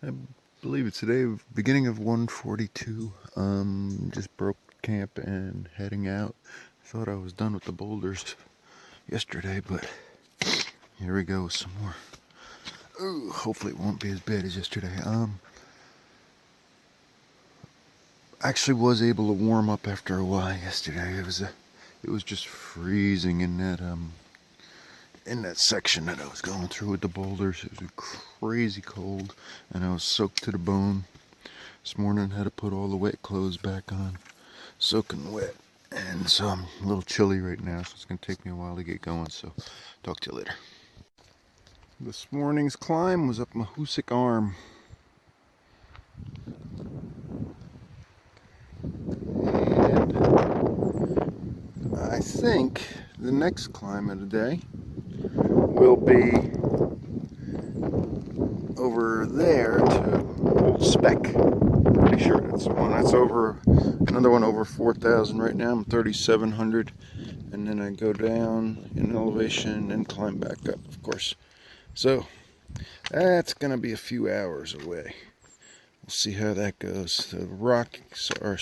I believe it's today, beginning of 142. Just broke camp and heading out. Thought I was done with the boulders yesterday, but here we go with some more. Ooh, hopefully it won't be as bad as yesterday. Actually was able to warm up after a while yesterday. It was just freezing in that section that I was going through with the boulders. It was crazy cold and I was soaked to the bone. This morning I had to put all the wet clothes back on, soaking wet, and so I'm a little chilly right now, so it's going to take me a while to get going, so talk to you later. This morning's climb was up Mahusik Arm. And I think the next climb of the day will be over there to Old Speck. Pretty sure that's the one. That's over, another one over 4,000 right now. I'm 3,700, and then I go down in elevation and climb back up, of course. So that's gonna be a few hours away. We'll see how that goes. The rocks are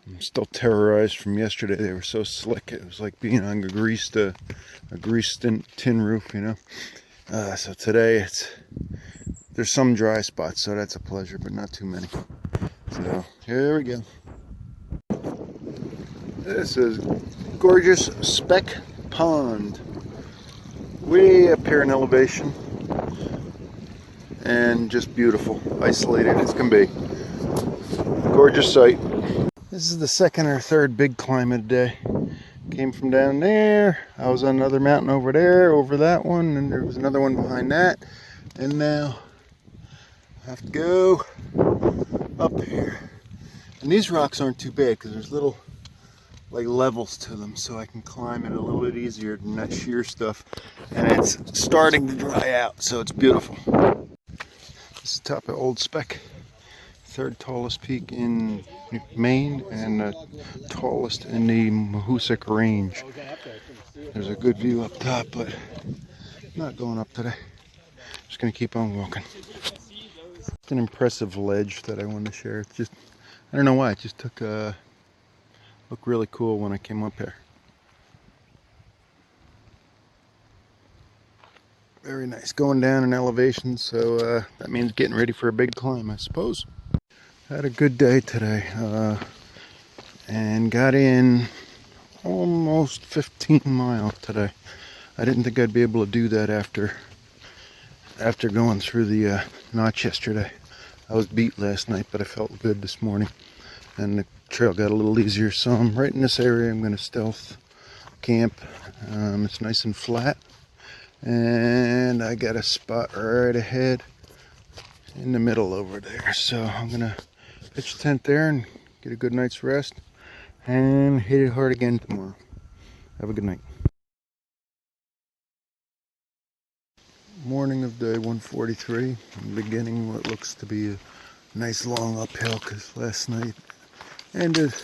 I'm still terrorized from yesterday. They were so slick. It was like being on a greased tin roof, you know. So today there's some dry spots, so that's a pleasure, but not too many. So here we go. This is gorgeous Speck Pond, way up here in elevation, and just beautiful, isolated as can be. Gorgeous sight. This is the second or third big climb of the day. Came from down there, I was on another mountain over there, over that one, and there was another one behind that, and now I have to go up here. And these rocks aren't too bad because there's little like levels to them, so I can climb it a little bit easier than that sheer stuff, and it's starting to dry out, so it's beautiful. This is the top of Old Speck, third tallest peak in Maine and the tallest in the Mahusik Range. There's a good view up top, but I'm not going up today. Just gonna keep on walking. It's an impressive ledge that I wanted to share. It's just, I don't know why, it just looked really cool when I came up here. Very nice. Going down in elevation, so that means getting ready for a big climb, I suppose. Had a good day today, and got in almost 15 miles today. I didn't think I'd be able to do that after going through the notch yesterday. I was beat last night, but I felt good this morning, and the trail got a little easier. So I'm right in this area. I'm going to stealth camp. It's nice and flat, and I got a spot right ahead in the middle over there. So I'm going to pitch a tent there and get a good night's rest and hit it hard again tomorrow. Have a good night. Morning of day 143. I'm beginning what looks to be a nice long uphill because last night ended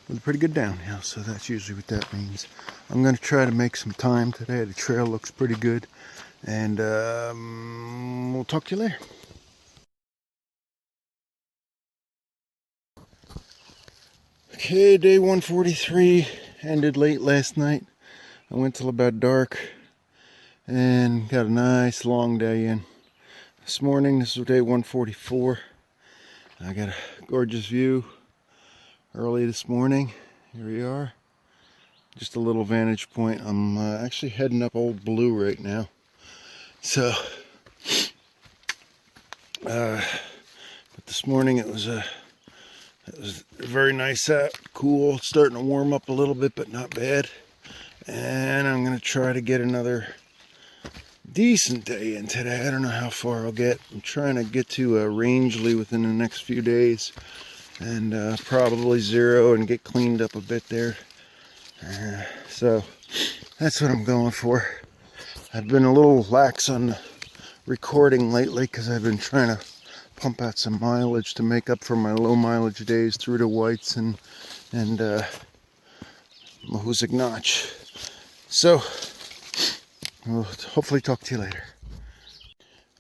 with a pretty good downhill, so that's usually what that means. I'm going to try to make some time today. The trail looks pretty good, and we'll talk to you later. Okay, day 143 ended late last night. I went till about dark and got a nice long day in. This morning, this is day 144. I got a gorgeous view early this morning. Here we are. Just a little vantage point. I'm actually heading up Old Blue right now. So, but this morning it was very nice out, cool, starting to warm up a little bit, but not bad. And I'm going to try to get another decent day in today. I don't know how far I'll get. I'm trying to get to Rangeley within the next few days, and probably zero and get cleaned up a bit there. So that's what I'm going for. I've been a little lax on the recording lately because I've been trying to pump out some mileage to make up for my low mileage days through the Whites and Mahusik Notch. So we'll hopefully talk to you later.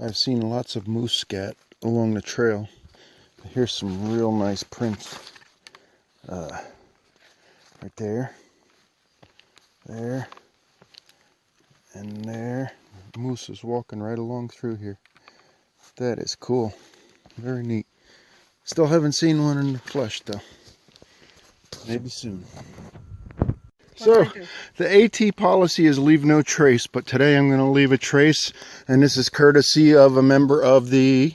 I've seen lots of moose scat along the trail. Here's some real nice prints. Right there, there, and there. Moose is walking right along through here. That is cool. Very neat. Still haven't seen one in the flesh though. Maybe soon. So, the AT policy is leave no trace, but today I'm going to leave a trace, and this is courtesy of a member of the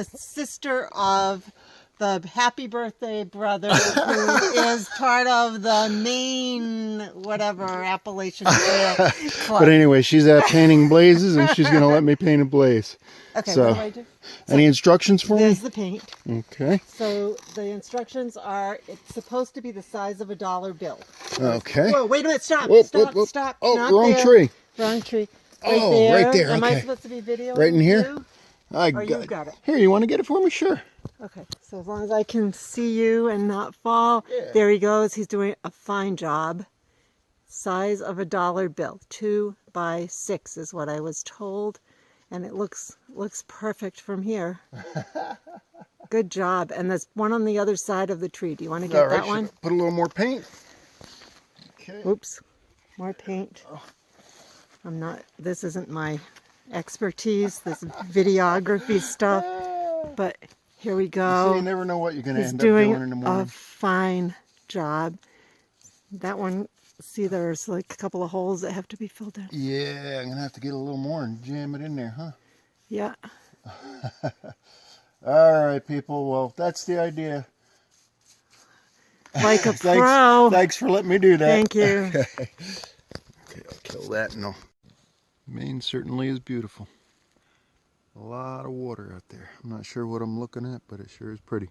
sister of the happy birthday brother who is part of the main whatever Appalachian Trail club. But anyway, she's out painting blazes, and she's going to let me paint a blaze. Okay, so, what do I do? Any instructions for me? There's the paint. Okay. So the instructions are, it's supposed to be the size of a dollar bill. Okay. Whoa, wait a minute, stop, whoop, stop, whoop, whoop. stop. Oh, Not wrong there. tree. Wrong tree. Right there. Right there, Am okay. I supposed to be videoing Right in here? you? I Or you got it. Here, you want to get it for me? Sure. Okay, so as long as I can see you and not fall. Yeah. There he goes. He's doing a fine job. Size of a dollar bill. 2 by 6 is what I was told. And it looks perfect from here. Good job. And there's one on the other side of the tree. Do you want to get that one? Put a little more paint. Okay. Oops. More paint. This isn't my expertise, this videography stuff. But here we go. You never know what you're going to He's end up doing in the doing morning. a fine job. That one, see, there's like a couple of holes that have to be filled in. Yeah, I'm going to have to get a little more and jam it in there, huh? Yeah. All right, people. Well, that's the idea. Like a pro. Thanks for letting me do that. Thank you. Okay, I'll kill that and Maine certainly is beautiful. A lot of water out there. I'm not sure what I'm looking at, but it sure is pretty.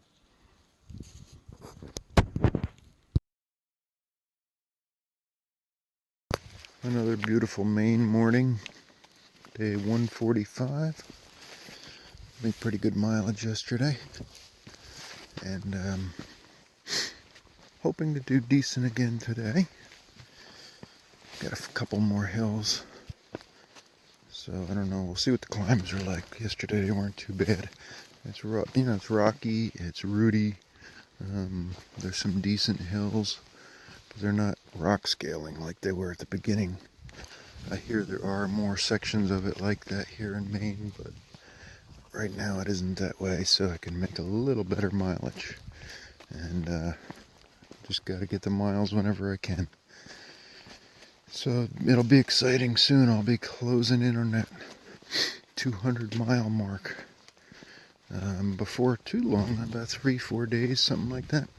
Another beautiful Maine morning. Day 145. Made pretty good mileage yesterday. And hoping to do decent again today. Got a couple more hills. So I don't know, we'll see what the climbs are like. Yesterday they weren't too bad. It's it's rocky, it's rooty. There's some decent hills, but they're not rock scaling like they were at the beginning. I hear there are more sections of it like that here in Maine, but right now it isn't that way, so I can make a little better mileage. And just got to get the miles whenever I can. So it'll be exciting soon. I'll be closing in on that 200-mile mark before too long, about 3-4 days, something like that.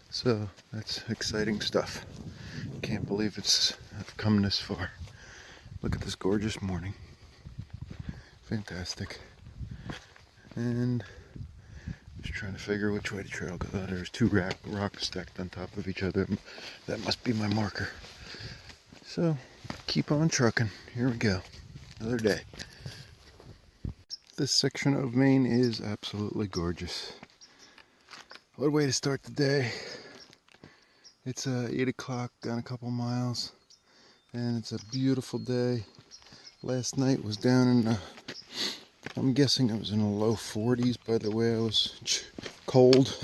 So that's exciting stuff. Can't believe I've come this far. Look at this gorgeous morning. Fantastic. And just trying to figure which way the trail goes. Oh, there's 2 rocks stacked on top of each other. That must be my marker. So, keep on trucking. Here we go. Another day. This section of Maine is absolutely gorgeous. What a way to start the day. It's 8 o'clock, gone a couple miles, and it's a beautiful day. Last night was down in the, I'm guessing it was in the low 40s by the way I was cold.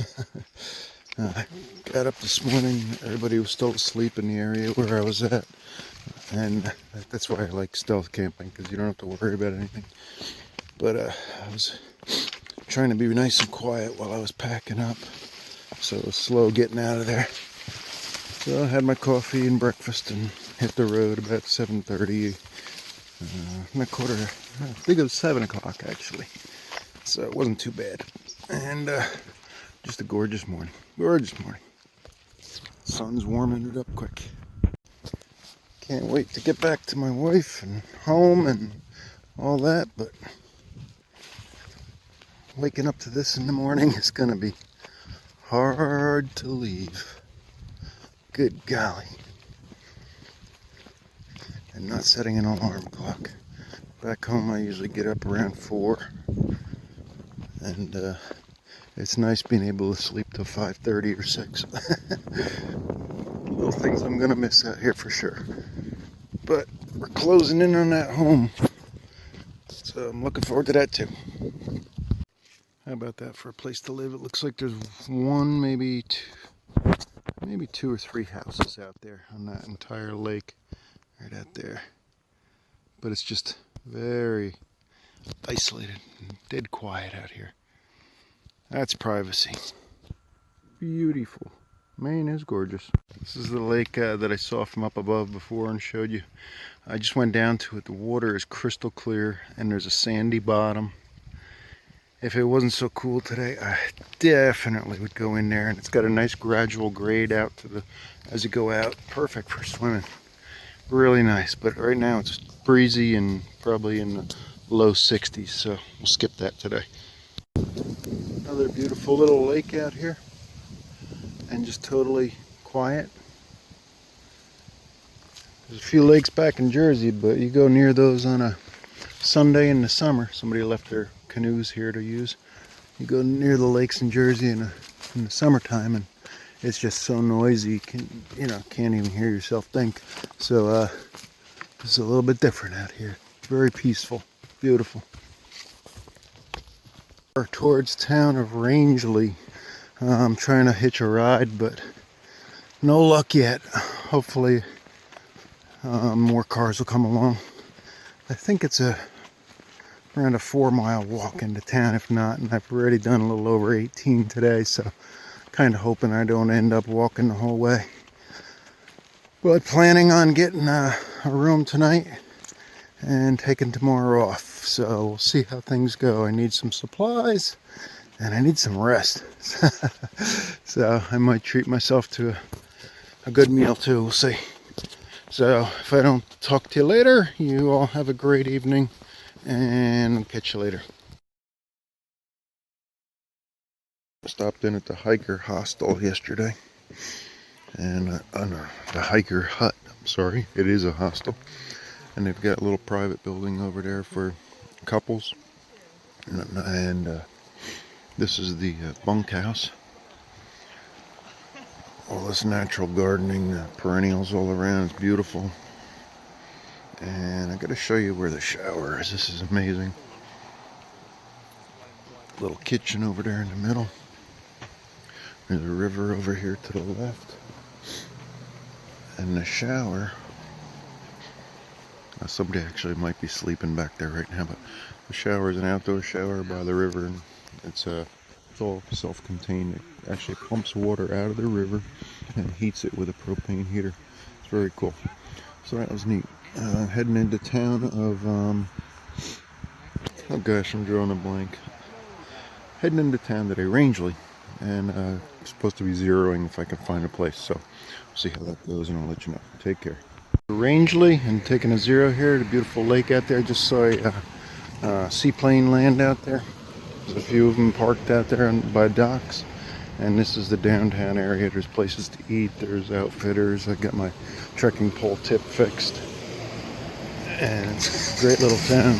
Got up this morning, everybody was still asleep in the area where I was at. And that's why I like stealth camping, because you don't have to worry about anything. But I was trying to be nice and quiet while I was packing up, so it was slow getting out of there. So I had my coffee and breakfast and hit the road about 7:30, not I think it was 7 o'clock actually. So it wasn't too bad. And just a gorgeous morning. Gorgeous morning. Sun's warming it up quick. Can't wait to get back to my wife and home and all that, but waking up to this in the morning is going to be hard to leave. Good golly. And not setting an alarm clock. Back home I usually get up around 4, and it's nice being able to sleep till 5:30 or 6. Little things I'm gonna miss out here for sure. But we're closing in on that home. It's So I'm looking forward to that too. How about that for a place to live? It looks like there's one, maybe two or three houses out there on that entire lake right out there. But it's just very isolated and dead quiet out here. That's privacy. Beautiful. Maine is gorgeous. This is the lake that I saw from up above before and showed you. I just went down to it. The water is crystal clear and there's a sandy bottom. If it wasn't so cool today, I definitely would go in there, and it's got a nice gradual grade out to the as you go out. Perfect for swimming. Really nice, but right now it's breezy and probably in the low 60s, so we'll skip that today. Another beautiful little lake out here, and just totally quiet. There's a few lakes back in Jersey, but you go near those on a Sunday in the summer. Somebody left their canoes here to use. You go near the lakes in Jersey in the summertime, and it's just so noisy, can't even hear yourself think. So it's a little bit different out here. Very peaceful, beautiful. We're towards town of Rangeley. I'm trying to hitch a ride, but no luck yet. Hopefully more cars will come along. I think it's around a 4-mile walk into town, if not, and I've already done a little over 18 today, so kind of hoping I don't end up walking the whole way. But planning on getting a room tonight and taking tomorrow off, so we'll see how things go. I need some supplies and I need some rest. So I might treat myself to a good meal too, we'll see. So if I don't talk to you later, you all have a great evening, and I'll catch you later. Stopped in at the hiker hostel yesterday, and the hiker hut, I'm sorry, it is a hostel, and they've got a little private building over there for couples, and this is the bunkhouse. All this natural gardening, perennials all around, it's beautiful. And I gotta show you where the shower is. This is amazing. Little kitchen over there in the middle. There's a river over here to the left. And the shower. Now somebody actually might be sleeping back there right now, but the shower is an outdoor shower by the river, and it's all self-contained. It actually pumps water out of the river and heats it with a propane heater. It's very cool. So that was neat. Heading into town of oh gosh, I'm drawing a blank. Heading into town today, Rangeley, and I'm supposed to be zeroing if I can find a place, so we'll see how that goes and I'll let you know. Take care. Rangeley, and taking a zero here. The beautiful lake out there. Just saw a seaplane land out there. There's a few of them parked out there by docks, and this is the downtown area. There's places to eat, there's outfitters. I got my trekking pole tip fixed, and it's a great little town.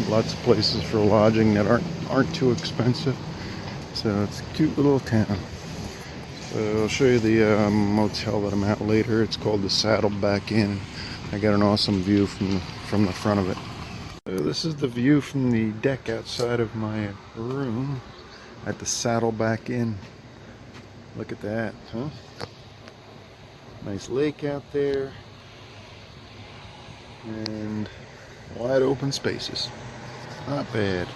Lots of places for lodging that aren't too expensive, so it's a cute little town. So I'll show you the motel that I'm at later. It's called the Saddleback Inn. I got an awesome view from the front of it. So this is the view from the deck outside of my room at the Saddleback Inn. Look at that, huh? Nice lake out there, and wide open spaces. Not bad.